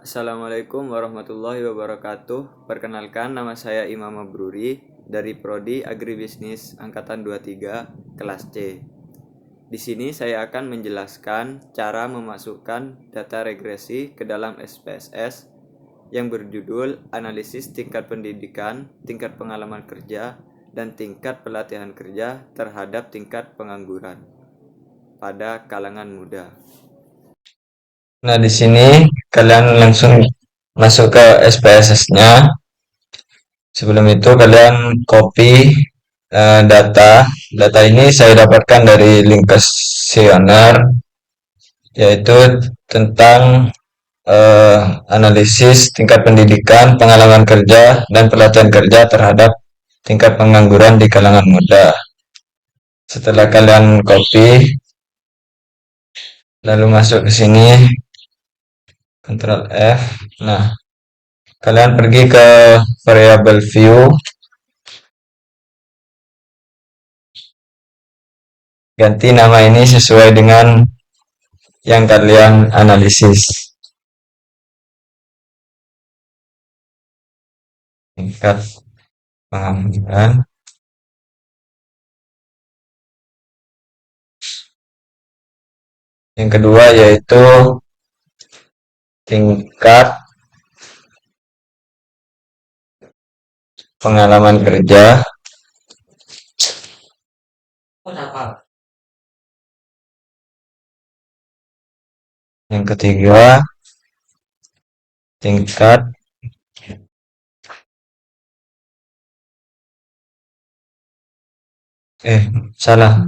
Assalamualaikum warahmatullahi wabarakatuh. Perkenalkan, nama saya Imam Mabruri dari Prodi Agribisnis Angkatan 23 kelas C. Di sini saya akan menjelaskan cara memasukkan data regresi ke dalam SPSS yang berjudul Analisis Tingkat Pendidikan, Tingkat Pengalaman Kerja, dan Tingkat Pelatihan Kerja terhadap Tingkat Pengangguran pada kalangan muda. Nah, di sini kalian langsung masuk ke SPSS-nya. Sebelum itu kalian copy data. Data ini saya dapatkan dari link kuesioner, yaitu tentang eh, analisis tingkat pendidikan, pengalaman kerja, dan pelatihan kerja terhadap tingkat pengangguran di kalangan muda. Setelah kalian copy, lalu masuk ke sini, Ctrl F. Nah, kalian pergi ke variable view, ganti nama ini sesuai dengan yang kalian analisis. Tingkat pengangguran. Yang kedua yaitu tingkat pengalaman kerja. Yang ketiga tingkat salah.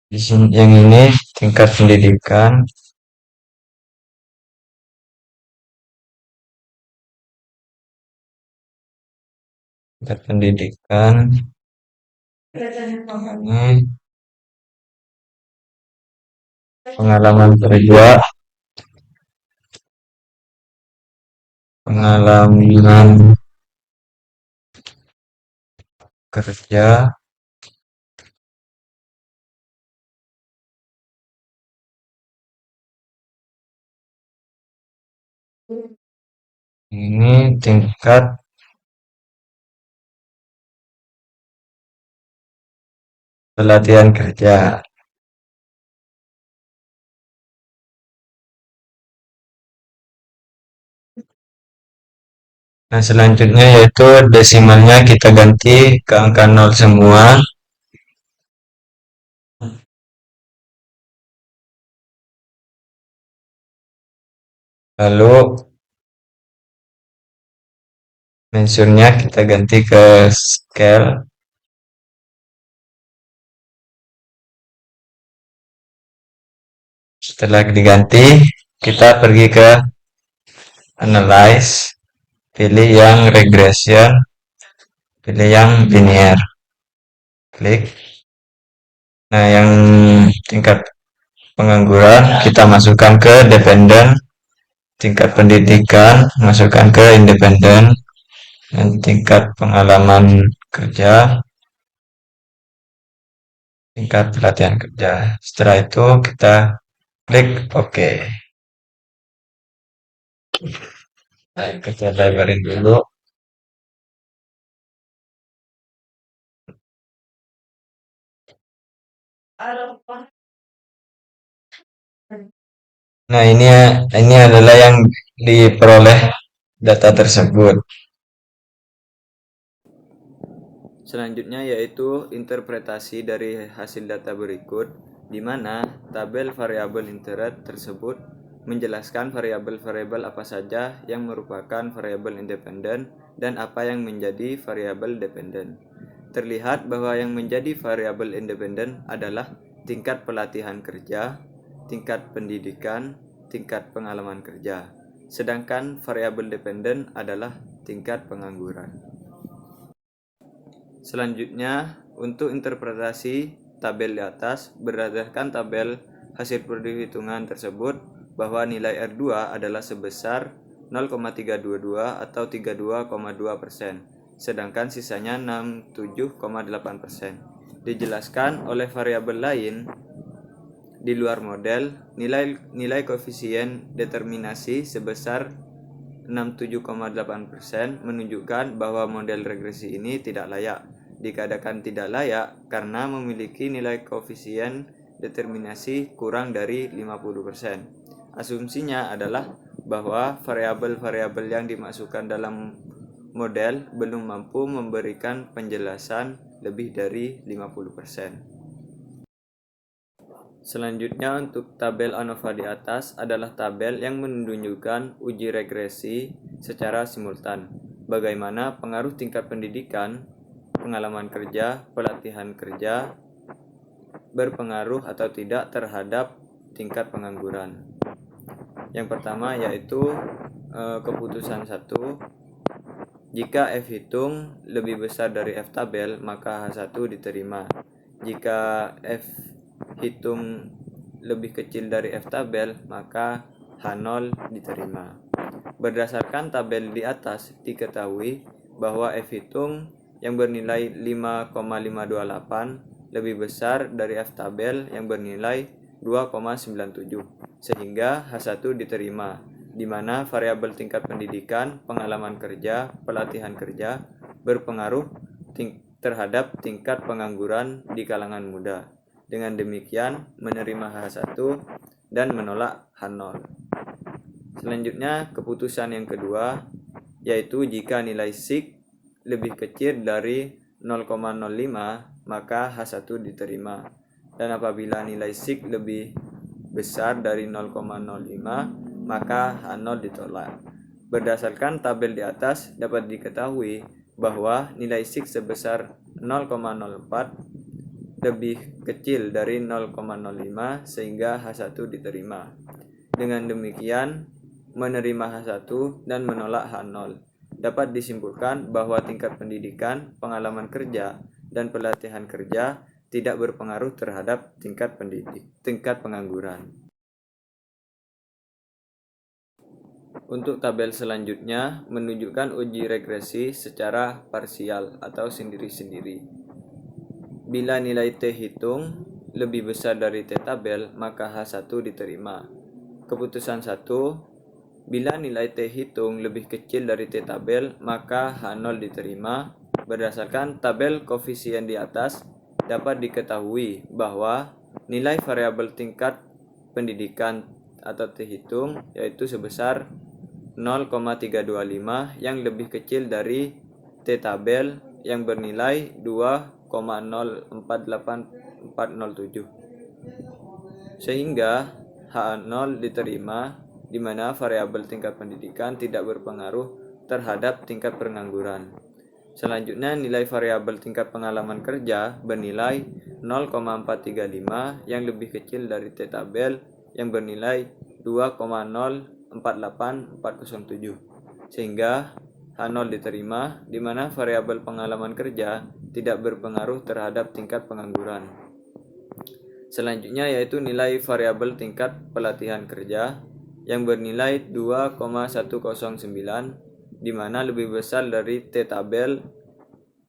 Di sini yang ini tingkat pendidikan. Tingkat pendidikan. Ini pengalaman kerja. Pengalaman kerja. Ini tingkat pelatihan kerja. Nah, selanjutnya yaitu desimalnya kita ganti ke angka 0 semua. Lalu mentionnya kita ganti ke scale. Setelah diganti, kita pergi ke analyze, pilih yang regression, pilih yang linear, klik. Nah, yang tingkat pengangguran kita masukkan ke dependent, tingkat pendidikan masukkan ke independen, dan tingkat pengalaman kerja, tingkat pelatihan kerja. Setelah itu kita klik OK. Nah, kita lebarin dulu. Nah, ini adalah yang diperoleh data tersebut. Selanjutnya yaitu interpretasi dari hasil data berikut, di mana tabel variabel interest tersebut menjelaskan variabel-variabel apa saja yang merupakan variabel independen dan apa yang menjadi variabel dependen. Terlihat bahwa yang menjadi variabel independen adalah tingkat pelatihan kerja, tingkat pendidikan, tingkat pengalaman kerja. Sedangkan variabel dependen adalah tingkat pengangguran. Selanjutnya, untuk interpretasi tabel di atas, berdasarkan tabel hasil perhitungan tersebut bahwa nilai R2 adalah sebesar 0,322 atau 32,2%, sedangkan sisanya 67,8%. Dijelaskan oleh variabel lain di luar model, nilai koefisien determinasi sebesar 67,8% menunjukkan bahwa model regresi ini tidak layak. Dikatakan tidak layak karena memiliki nilai koefisien determinasi kurang dari 50%. Asumsinya adalah bahwa variabel-variabel yang dimasukkan dalam model belum mampu memberikan penjelasan lebih dari 50%. Selanjutnya, untuk tabel ANOVA di atas adalah tabel yang menunjukkan uji regresi secara simultan. Bagaimana pengaruh tingkat pendidikan, pengalaman kerja, pelatihan kerja berpengaruh atau tidak terhadap tingkat pengangguran. Yang pertama yaitu keputusan 1. Jika F hitung lebih besar dari F tabel, maka H1 diterima. Jika F hitung lebih kecil dari F tabel, maka H0 diterima. Berdasarkan tabel di atas, diketahui bahwa F hitung yang bernilai 5,528 lebih besar dari F tabel yang bernilai 2,97, sehingga H1 diterima, di mana variabel tingkat pendidikan, pengalaman kerja, pelatihan kerja berpengaruh terhadap tingkat pengangguran di kalangan muda. Dengan demikian, menerima H1 dan menolak H0. Selanjutnya, keputusan yang kedua, yaitu jika nilai SIG lebih kecil dari 0,05, maka H1 diterima. Dan apabila nilai SIG lebih besar dari 0,05, maka H0 ditolak. Berdasarkan tabel di atas, dapat diketahui bahwa nilai SIG sebesar 0,04 lebih kecil dari 0,05 sehingga H1 diterima. Dengan demikian, menerima H1 dan menolak H0. Dapat disimpulkan bahwa tingkat pendidikan, pengalaman kerja, dan pelatihan kerja tidak berpengaruh terhadap tingkat pengangguran. Untuk tabel selanjutnya menunjukkan uji regresi secara parsial atau sendiri-sendiri. Bila nilai T hitung lebih besar dari T tabel, maka H1 diterima. Keputusan 1. Bila nilai T hitung lebih kecil dari T tabel, maka H0 diterima. Berdasarkan tabel koefisien di atas, dapat diketahui bahwa nilai variabel tingkat pendidikan atau T hitung yaitu sebesar 0,325 yang lebih kecil dari T tabel yang bernilai 2,048407, sehingga H0 diterima, di mana variabel tingkat pendidikan tidak berpengaruh terhadap tingkat pengangguran. Selanjutnya, nilai variabel tingkat pengalaman kerja bernilai 0,435 yang lebih kecil dari T tabel yang bernilai 2,048407, sehingga H0 diterima, di mana variabel pengalaman kerja tidak berpengaruh terhadap tingkat pengangguran. Selanjutnya yaitu nilai variabel tingkat pelatihan kerja yang bernilai 2,109, di mana lebih besar dari T tabel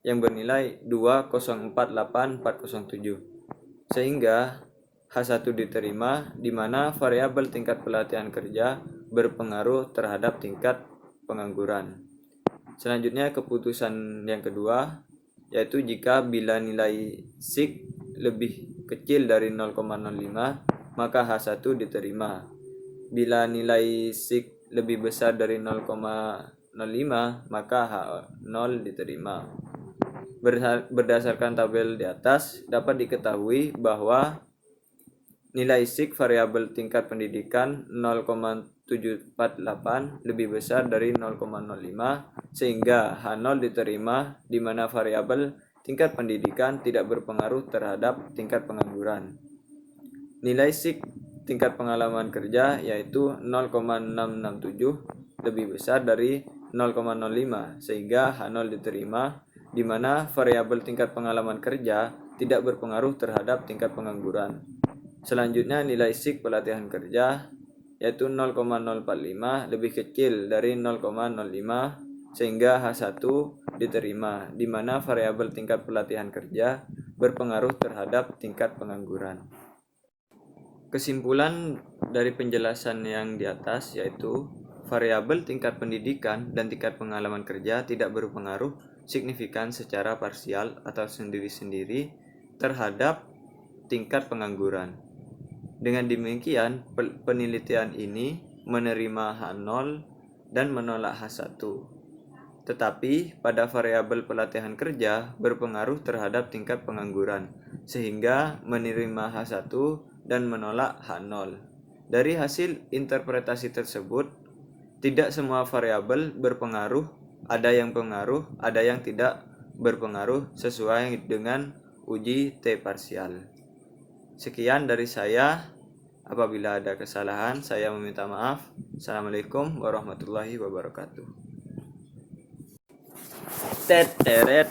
yang bernilai 2,048407, sehingga H1 diterima, di mana variabel tingkat pelatihan kerja berpengaruh terhadap tingkat pengangguran. Selanjutnya keputusan yang kedua, yaitu jika bila nilai SIG lebih kecil dari 0,05, maka H1 diterima. Bila nilai SIG lebih besar dari 0,05, maka H0 diterima. Berdasarkan tabel di atas, dapat diketahui bahwa nilai SIG variabel tingkat pendidikan 0,748 lebih besar dari 0,05 sehingga H0 diterima, di mana variabel tingkat pendidikan tidak berpengaruh terhadap tingkat pengangguran. Nilai SIG tingkat pengalaman kerja yaitu 0,667 lebih besar dari 0,05 sehingga H0 diterima, di mana variabel tingkat pengalaman kerja tidak berpengaruh terhadap tingkat pengangguran. Selanjutnya nilai SIG pelatihan kerja yaitu 0,045 lebih kecil dari 0,05 sehingga H1 diterima, di mana variabel tingkat pelatihan kerja berpengaruh terhadap tingkat pengangguran. Kesimpulan dari penjelasan yang di atas yaitu variabel tingkat pendidikan dan tingkat pengalaman kerja tidak berpengaruh signifikan secara parsial atau sendiri-sendiri terhadap tingkat pengangguran. Dengan demikian, penelitian ini menerima H0 dan menolak H1. Tetapi pada variabel pelatihan kerja berpengaruh terhadap tingkat pengangguran, sehingga menerima H1 dan menolak H0. Dari hasil interpretasi tersebut, tidak semua variabel berpengaruh, ada yang pengaruh, ada yang tidak berpengaruh sesuai dengan uji T parsial. Sekian dari saya. Apabila ada kesalahan, saya meminta maaf. Assalamualaikum warahmatullahi wabarakatuh. Teret.